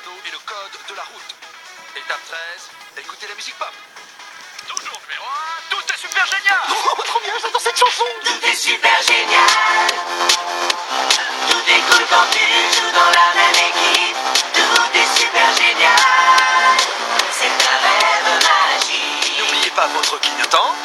panneau et le code de la route. Étape 13, écoutez la musique pop. Toujours numéro 1, tout est super génial. Oh, trop bien, j'adore cette chanson. Tout est super génial. Tout est cool quand tu joues dans la même équipe. Tout est super génial. C'est un rêve magique. N'oubliez pas votre clignotant.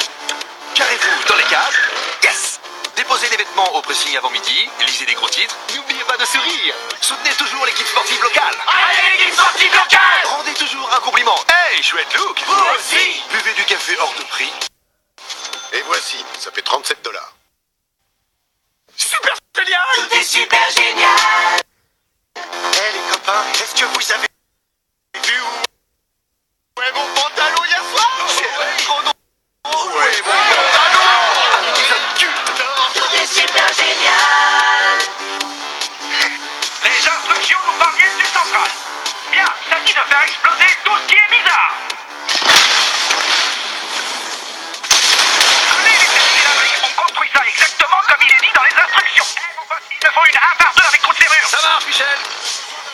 Carrez-vous dans les cases. Yes. Déposez les vêtements au pressing avant midi. Lisez des gros titres. N'oubliez pas de sourire. Soutenez toujours l'équipe sportive locale. Allez, l'équipe sportive locale. Rendez toujours un compliment. Hey, chouette look. Vous aussi. Buvez du café hors de prix. Et voici, ça fait $37. Super génial. Tout est super génial. Eh les copains, est-ce que vous avez vu où est mon pantalon hier soir? C'est trop drôle. Où est mon pantalon? Tout est super génial. Les instructions nous parviennent du central. Bien, il s'agit de faire exploser tout ce qui est bizarre. Allez, les petits, on construit ça exactement comme il est dit dans les instructions. Il me faut une 1 par 2 avec coup de serrure. Ça marche, Michel.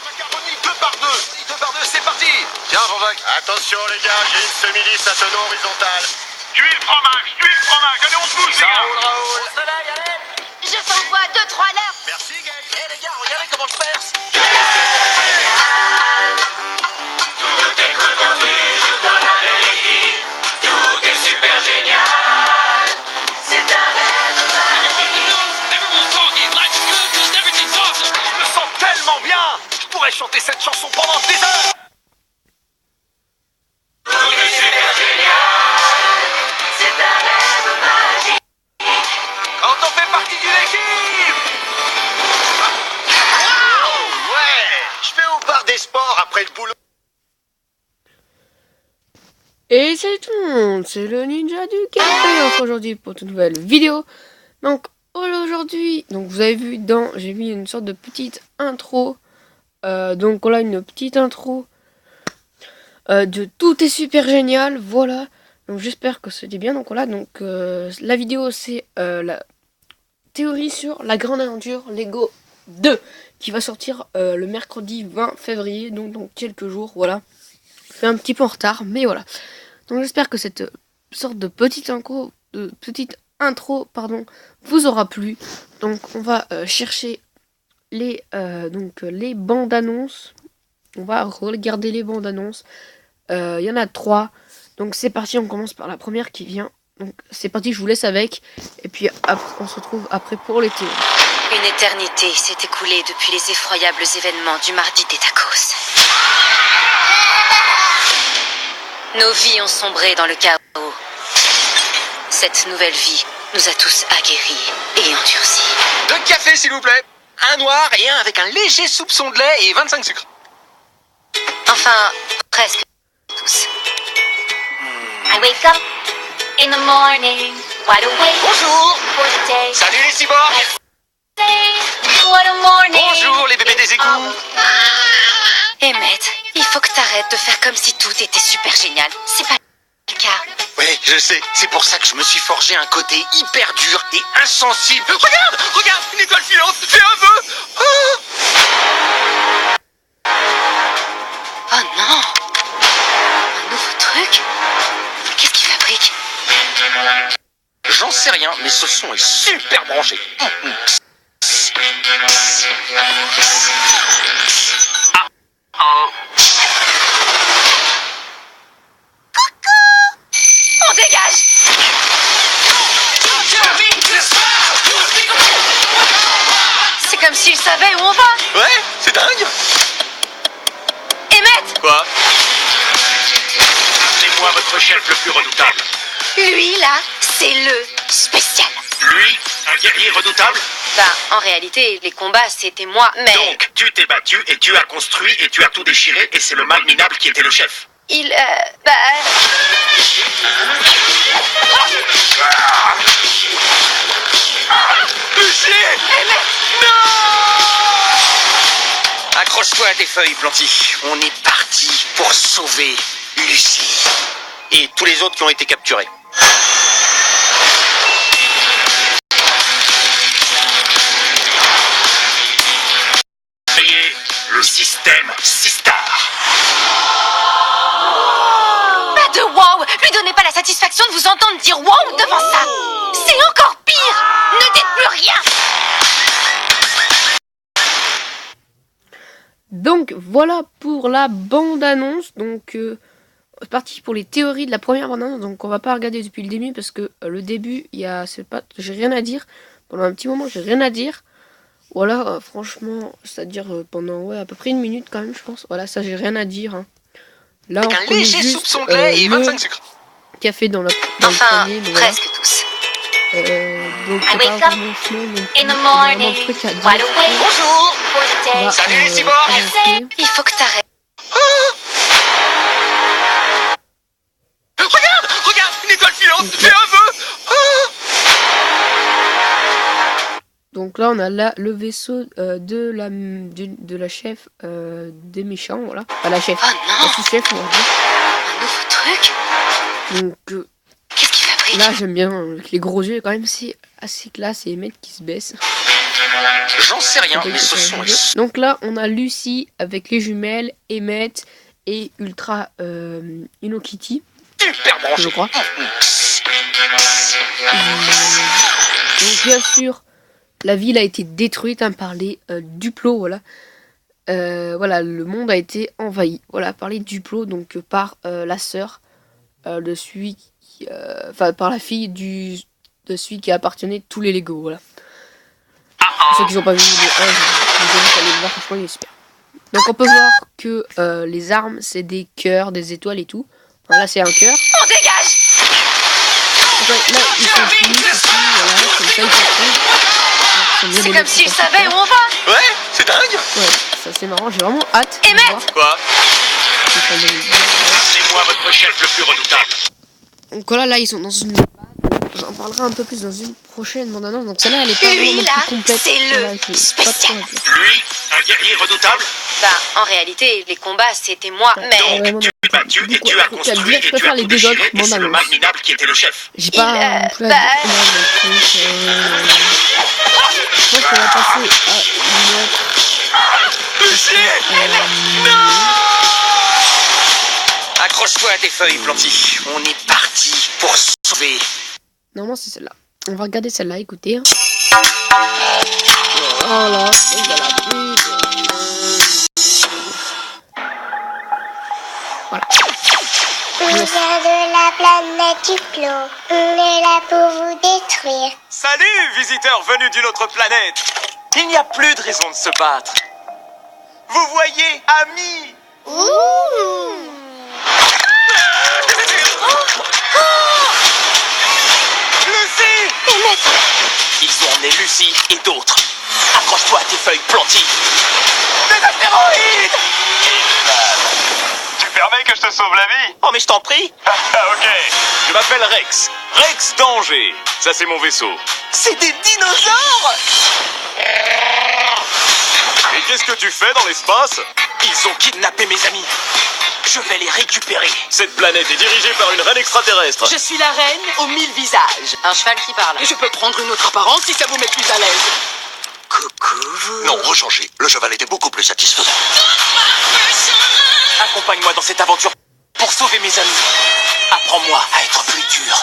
Macaroni 2 par 2. 2 par 2, c'est parti. Tiens, Jean-Jacques. Attention les gars, j'ai une semi-lisse à tenon horizontale. Tuez le fromage, allez on se bouge les Ça gars. roule, Raoul. Je t'envoie 2-3 à l'heure. Merci Gaël. Eh les gars, regardez comment je perce. Tout est cool quand tu joues dans la même équipe. Tout est super génial. C'est un rêve magique. Je me sens tellement bien. Je pourrais chanter cette chanson pendant des heures. Tout est super génial. C'est un rêve magique. Quand on fait partie d'une équipe. Ouais, je vais au bar des sports après le boulot. Et salut tout le monde, c'est le ninja du gameplay aujourd'hui pour une nouvelle vidéo. Donc aujourd'hui, vous avez vu j'ai mis une sorte de petite intro. Donc voilà une petite intro de tout est super génial, voilà. Donc j'espère que c'était bien. Donc voilà, la vidéo c'est la théorie sur la grande aventure Lego 2 qui va sortir le mercredi 20 février, donc dans quelques jours, voilà. Je suis un petit peu en retard, mais voilà. Donc j'espère que cette sorte de petite intro, vous aura plu. Donc on va chercher les bandes annonces. On va regarder les bandes annonces. Il y en a 3. Donc c'est parti, on commence par la première qui vient. Donc c'est parti, je vous laisse avec. Et puis après, on se retrouve après pour les théories. Une éternité s'est écoulée depuis les effroyables événements du mardi des tacos. Nos vies ont sombré dans le chaos. Cette nouvelle vie nous a tous aguerris et endurcis. 2 cafés s'il vous plaît. Un noir et un avec un léger soupçon de lait et 25 sucres. Enfin, presque tous. I wake up in the morning, wide awake Bonjour. for the day. Salut les cyborgs. Say, what a morning. Bonjour les bébés des égouts. Emmett, il faut que t'arrêtes de faire comme si tout était super génial. C'est pas le cas. Ouais, je sais, c'est pour ça que je me suis forgé un côté hyper dur et insensible. Regarde, une étoile filante. Fais un vœu. Oh non! Un nouveau truc? Qu'est-ce qu'il fabrique? J'en sais rien, mais ce son est super branché. On dégage! C'est comme s'il savait où on va! Ouais, c'est dingue. Emmett! Quoi? C'est moi votre chef le plus redoutable. Lui, là, c'est le spécial. Lui, un guerrier redoutable. En réalité, les combats, c'était moi, mais... Donc, tu t'es battu et tu as construit et tu as tout déchiré et c'est le mal minable qui était le chef. Il, Accroche-toi à tes feuilles, Planty. On est parti pour sauver Lucie. Et tous les autres qui ont été capturés. Le système Sistar. Pas de wow. Lui donnez pas la satisfaction de vous entendre dire wow devant ça. C'est encore pire. Ne dites plus rien. Donc voilà pour la bande-annonce. Donc c'est parti pour les théories de la première bande-annonce. Donc on va pas regarder depuis le début parce que le début, j'ai rien à dire. Pendant un petit moment, j'ai rien à dire. Voilà, franchement, c'est-à-dire pendant à peu près une minute quand même, je pense. Voilà, ça j'ai rien à dire. Hein. Là, Avec un léger soupçon de lait et 25 sucres. Café dans le Enfin, panier, mais presque tous. donc I c'est wake pas up vraiment chiant, donc in the c'est vraiment morning, le truc à dire. wide awake Bonjour. for the day. On va, Salut les cyborgs. avancer. Il faut que t'arrêtes. Regarde, une étoile filante. Fais un vœu. Donc là, on a le vaisseau de la chef des méchants, voilà. Enfin, la chef, Oh la non, sous-chef, on va dire. un nouveau truc. Donc Qu'est-ce qu'il fabrique? là, j'aime bien avec les gros yeux, quand même, c'est assez classe et les mecs qui se baissent. J'en sais rien, mais ce son est Donc là, on a Lucy avec les jumelles, Emmett et Ultra Inokitty, super branché. je crois. Donc bien sûr, la ville a été détruite par les Duplo, voilà. Voilà, le monde a été envahi, voilà, par les Duplo, donc par la sœur de celui qui, par la fille de celui qui appartenait tous les Lego, voilà. Pour ceux qui n'ont pas vu le 1, je vous invite à aller le voir, franchement il est super. Donc on peut voir que les armes c'est des cœurs, des étoiles et tout. Voilà, c'est un cœur. On dégage. Donc, là, ils sont finis, c'est tout, voilà, comme ça ils se retrouvent. C'est comme s'ils savaient où on va. Ouais, c'est dingue. Ouais, ça c'est marrant, j'ai vraiment hâte de Emmett voir. Quoi? ce que ça donne. C'est moi votre chef le plus redoutable. Donc voilà, là ils sont dans une base. J'en parlerai un peu plus dans une prochaine bande-annonce. Donc celle-là elle est pas Lui, vraiment là, plus complète. c'est le Voilà, j'ai pas spécial. trop à dire. Lui, un guerrier redoutable. Bah, en réalité, les combats, c'était moi, Ouais, mais... vraiment, Tu es battu et beaucoup tu as à dire. construit Je et tu préfère as les tout deux déchiré autres et c'est le bandes-annonces. mal minable qui était le chef. J'ai pas Il, plus à bah, dire. Je pense qu'on va passer à une autre. Lucie! Accroche-toi à tes feuilles, Planty. On est parti pour sauver. Normalement c'est celle-là. On va regarder celle-là, écoutez. Hein. Voilà, c'est de la pub. Voilà. On vient de la planète Duplo. On est là pour vous détruire. Salut, visiteurs venus d'une autre planète. Il n'y a plus de raison de se battre. Vous voyez, amis. Lucie! Ils ont emmené Lucie et d'autres. Accroche-toi à tes feuilles, Planty. Des astéroïdes! Tu permets que je te sauve la vie? Oh, mais je t'en prie. Ah, ok. Je m'appelle Rex. Rex Danger. Ça, c'est mon vaisseau. C'est des dinosaures. Et qu'est-ce que tu fais dans l'espace? Ils ont kidnappé mes amis. Je vais les récupérer. Cette planète est dirigée par une reine extraterrestre. Je suis la reine aux 1000 visages. Un cheval qui parle. Et je peux prendre une autre apparence si ça vous met plus à l'aise. Coucou, vous. Non, rechangez. Le cheval était beaucoup plus satisfaisant. Accompagne-moi dans cette aventure pour sauver mes amis. Apprends-moi à être plus dur.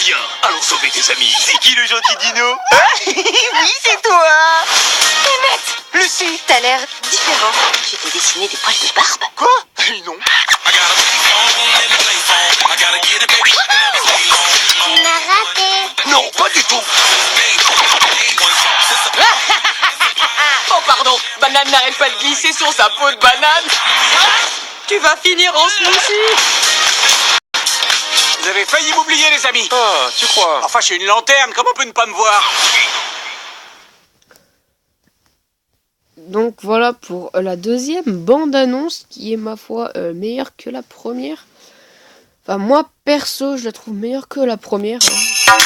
Viens, allons sauver tes amis. C'est qui le gentil dino? Oui, c'est toi. Emmett, Lucie. t'as l'air différent. Tu t'es dessiné des poils de barbe. Quoi? Non. Tu m'as raté. Non, pas du tout. Oh pardon, Banane n'arrête pas de glisser sur sa peau de banane. Tu vas finir en smoothie. Vous avez failli m'oublier, les amis. Ah, tu crois? Enfin, j'ai une lanterne. Comment on peut ne pas me voir? Donc voilà pour la deuxième bande-annonce qui est ma foi meilleure que la première. Enfin moi perso je la trouve meilleure que la première. Hein.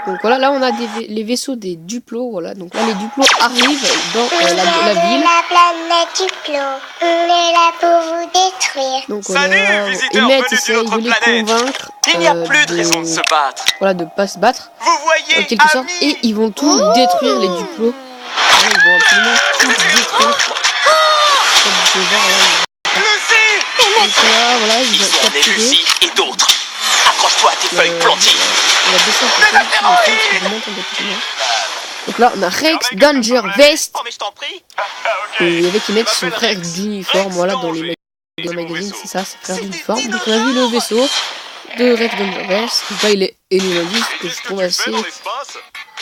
Donc voilà, là on a les vaisseaux des Duplo, voilà. Donc là les Duplo arrivent dans On la vient ville. de la planète Duplo. On est là pour vous détruire. Donc Salut, voilà, visiteurs Emmett venus d'une essaye autre de les planète. convaincre Il n'y a plus de raison de se battre. Voilà, de pas se battre, Vous voyez, en quelque sorte, et ils vont tout détruire, les duplos. Voilà, ils vont absolument tout détruire. Comme vous pouvez voir, là, donc là, voilà, ils vont capturer. Lucie et d'autres. Accroche-toi à tes feuilles planties. On a 200 personnes qui remontent en département. Donc là, on a Rex, Danger, Vest. Oh, mais je t'en prie. Et il y avait qui mettent son frère d'uniforme, voilà, dans les magazines, c'est ça, c'est frère d'uniforme. Donc on a vu le vaisseau de Rex, Danger, Vest. Donc là, il est Elélandis, que je trouve assez...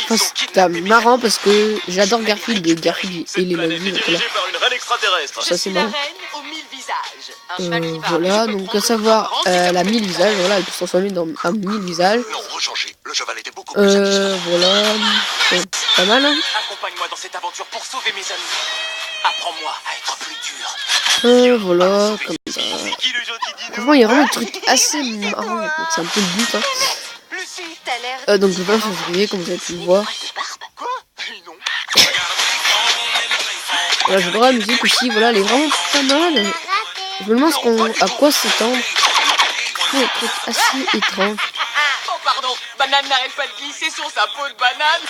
Enfin, c'est marrant parce que j'adore Garfield et Garfield et Elélandis, donc là, ça c'est marrant. Voilà, donc à savoir la 1000 visages, voilà, elle peut se transformer dans un 1000 visages. Non, rechangé. Le cheval était beaucoup Voilà, c'est pas mal. Hein. Accompagne-moi dans cette aventure pour sauver mes amis. Apprends-moi à être plus dur. Voilà, comme ça. Franchement, il y a vraiment des trucs assez marrants, donc c'est un peu le but. Hein. Donc le 20 février, comme vous avez pu le voir. Voilà, j'adore la musique aussi, voilà, elle est vraiment pas mal. Je me demande à quoi s'attendre. Des trucs assez étranges. Oh pardon, Banane n'arrête pas de glisser sur sa peau de banane.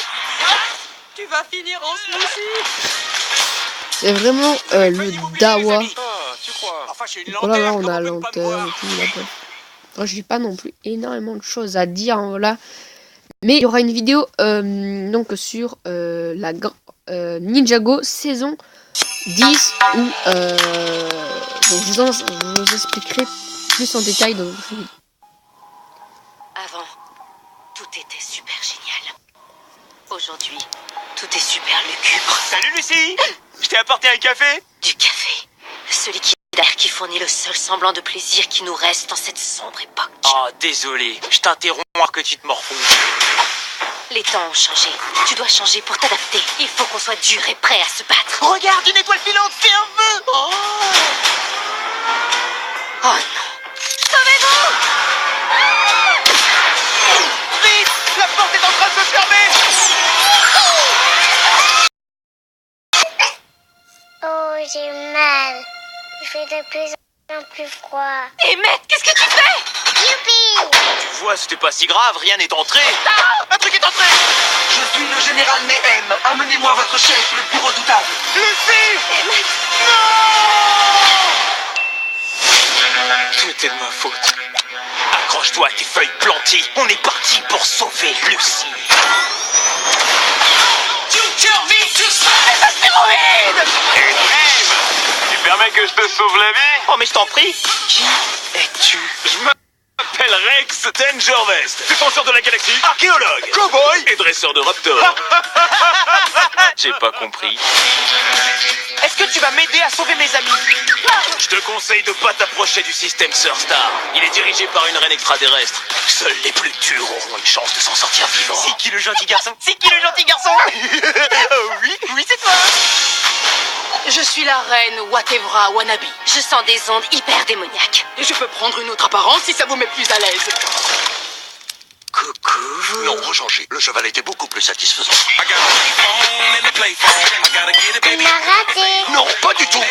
Tu vas finir en smoothie. C'est vraiment le Dawa. Tu crois? Enfin, j'ai une Voilà, là lanterne. on a la lanterne et tout là-bas. Je n'ai pas non plus énormément de choses à dire, hein, voilà. Mais il y aura une vidéo donc sur la Ninjago saison 10 où donc je vous expliquerai plus en détail dans votre vidéo. Avant, tout était super génial. Aujourd'hui, tout est super lugubre. Salut Lucie. Je t'ai apporté un café. Du café, ce liquide d'air qui fournit le seul semblant de plaisir qui nous reste en cette sombre époque. Oh, désolé. Je t'interromps que tu te morfonds. Les temps ont changé. Tu dois changer pour t'adapter. Il faut qu'on soit dur et prêt à se battre. Regarde, une étoile filante, fais un feu. Oh non. Sauvez-vous! Vite, la porte est en train de se fermer. Oh, j'ai mal. Il fait de plus en plus froid. Emmett, qu'est-ce que tu fais? Youpi! Tu vois, c'était pas si grave, rien n'est entré. Un truc est entré. Je suis le général Mayhem. Amenez-moi votre chef le plus redoutable. Lucie. Tout est de ma faute. Accroche-toi à tes feuilles planties. On est parti pour sauver Lucie. Tu permets que je te sauve la vie? Oh, mais je t'en prie. Qui es-tu? Je m'appelle Rex Dangervest, défenseur de la galaxie, archéologue, cowboy et dresseur de raptors. J'ai pas compris. Est-ce que tu vas m'aider à sauver mes amis? Je te conseille de pas t'approcher du système Surstar. Il est dirigé par une reine extraterrestre. Seuls les plus durs auront une chance de s'en sortir vivants. C'est qui le gentil garçon? C'est qui le gentil garçon? Oui, c'est toi. Je suis la reine Watevra Wannabe. Je sens des ondes hyper démoniaques. Je peux prendre une autre apparence si ça vous met plus à l'aise. Coucou. Non, rechangé. Le cheval était beaucoup plus satisfaisant. Tu m'as raté. Non, pas du tout.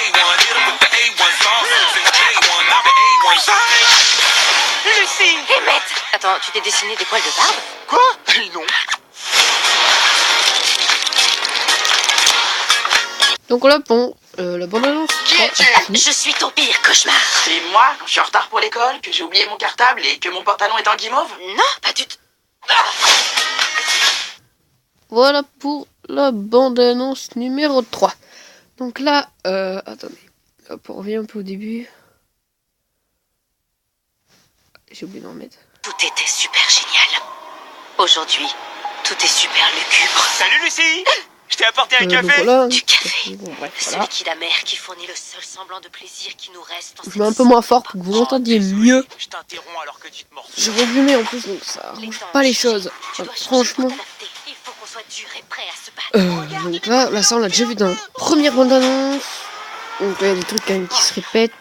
Lucie! Emmett! Attends, tu t'es dessiné des poils de barbe? Quoi? Non. Donc là, bon, la bande-annonce. Je suis ton pire cauchemar. C'est moi, quand je suis en retard pour l'école, que j'ai oublié mon cartable et que mon pantalon est en guimauve? Non, pas du tout. Voilà pour la bande-annonce numéro 3. Donc là, attendez. Hop, on revient un peu au début. J'ai oublié d'en mettre. Tout était super génial. Aujourd'hui, tout est super lugubre. Salut Lucie. Je t'ai apporté un Donc café. voilà. Du café. Bon, bref, Ce voilà. liquide amer qui fournit le seul semblant de plaisir qui nous reste en Je mets un peu moins fort pour que vous m'entendiez mieux. Je t'interromps alors que tu te morfonds. Je revumais en plus, donc ça arrange pas les choses. Enfin, franchement. Il faut qu'on soit dur et prêt à se battre. Donc là, ça on l'a déjà vu dans la première bande-annonce. Donc il y a des trucs quand même qui se répètent.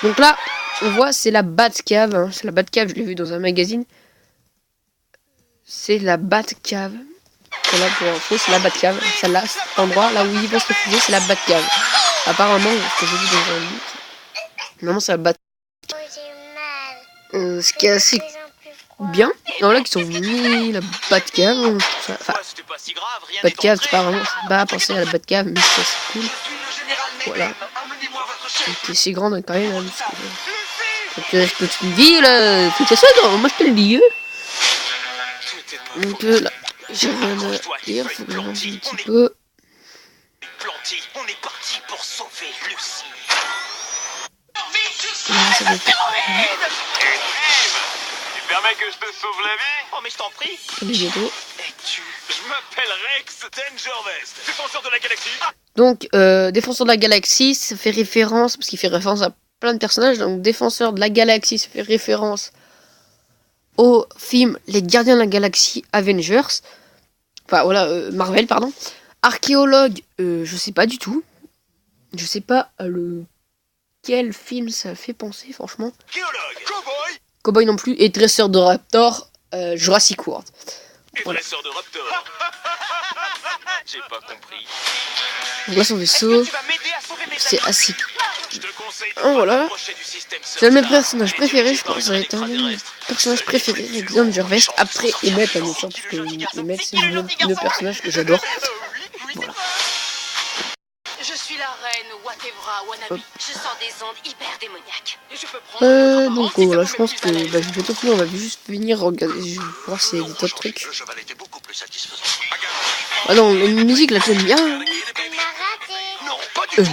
Donc là, on voit, c'est la Batcave. Hein. C'est la Batcave, je l'ai vu dans un magazine. C'est la Batcave. Voilà, pour info, c'est la Batcave. Celle-là, cet endroit, là où il va se réfugier, c'est la Batcave. Apparemment, ce que j'ai vu dans un livre. Normalement, c'est la Batcave. Oh, j'ai mal. ce qui est assez bien. Alors là, qui sont mis la Batcave. Enfin, Batcave, c'est pas vraiment pas à penser à la Batcave, mais ça c'est cool. Voilà. C'est assez grande quand même. Hein, parce que toute une ville, c'est ça, non, moi je te le dis. Donc là, j'ai rien à dire, faut que je range un petit peu. On est parti pour sauver Lucie. Là, ça va être... Tu permets que je te sauve la vie? Oh mais je t'en prie. Les bientôt. Je m'appelle Rex Dangervest, défenseur de la galaxie. Donc, Défenseur de la Galaxie, ça fait référence, parce qu'il fait référence à plein de personnages. Donc, Défenseur de la Galaxie, ça fait référence au film Les Gardiens de la Galaxie Avengers. Enfin, voilà, Marvel, pardon. Archéologue, je sais pas du tout. Je sais pas quel film ça fait penser, franchement. Archéologue, cowboy Cowboy non plus. Et Dresseur de Raptor, Jurassic World. et Voilà. dresseur de raptor. J'ai pas compris. Donc là, son vaisseau, Tu vas m'aider à sauver mes c'est amis. assez... Je te conseille de Oh, voilà. t'approcher du système C'est un de mes Solar. personnages préférés, je pense. Ça va être un de mes personnages préférés, Rex Dangervest. Après Emmett, bien sûr, parce que Emmett, c'est le personnage que j'adore. Voilà. Je suis la reine Watevra Wannabe. Hop. Je sens des ondes hyper démoniaques. Et je peux prendre Donc voilà, je pense que je vais bientôt finir. On va juste venir regarder, je vais voir s'il y a des autres trucs. Le cheval était beaucoup plus satisfaisant. Ah non, la musique là, j'aime bien. On a raté. Non, pas du tout.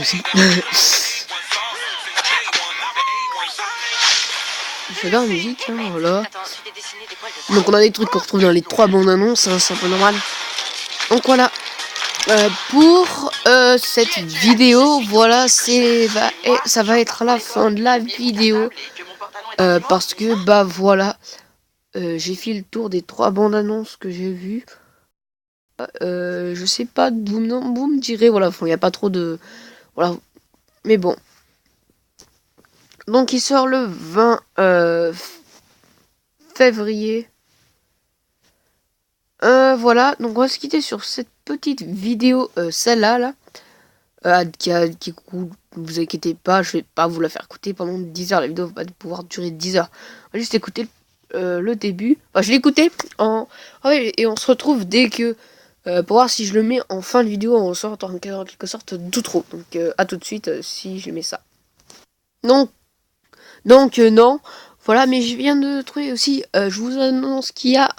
J'adore la musique, hein, voilà. Attends, tu t'es dessiné des poils de Donc on a des trucs qu'on retrouve dans les 3 bandes annonces, hein, c'est un peu normal. Donc voilà. Pour cette vidéo, voilà, ça va être la fin de la vidéo. Parce que, bah voilà, j'ai fait le tour des 3 bandes annonces que j'ai vues. Je sais pas, vous me direz, voilà, il n'y a pas trop de... Voilà, mais bon. Donc il sort le 20 février. Voilà, donc on va se quitter sur cette petite vidéo, celle-là, là, qui est cool. Ne vous inquiétez pas, je vais pas vous la faire écouter pendant 10 heures. La vidéo va pas pouvoir durer 10 heures. On va juste écouter le début. Enfin, je l'ai écouté et on se retrouve dès que... pour voir si je le mets en fin de vidéo, on sort en quelque sorte d'outro. Donc à tout de suite si je mets ça. Donc non. Voilà, mais je viens de trouver aussi, je vous annonce qu'il y a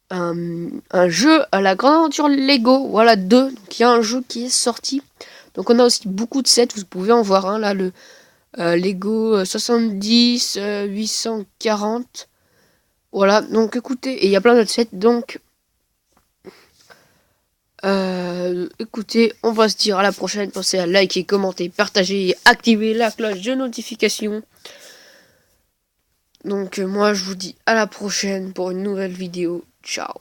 un jeu à la grande aventure Lego, voilà 2, donc il y a un jeu qui est sorti, donc on a aussi beaucoup de sets, vous pouvez en voir un, là le Lego 70 840, voilà, donc écoutez, et il y a plein d'autres sets, donc écoutez, on va se dire à la prochaine, pensez à liker, commenter, partager et activer la cloche de notification. Donc moi je vous dis à la prochaine pour une nouvelle vidéo. Ciao.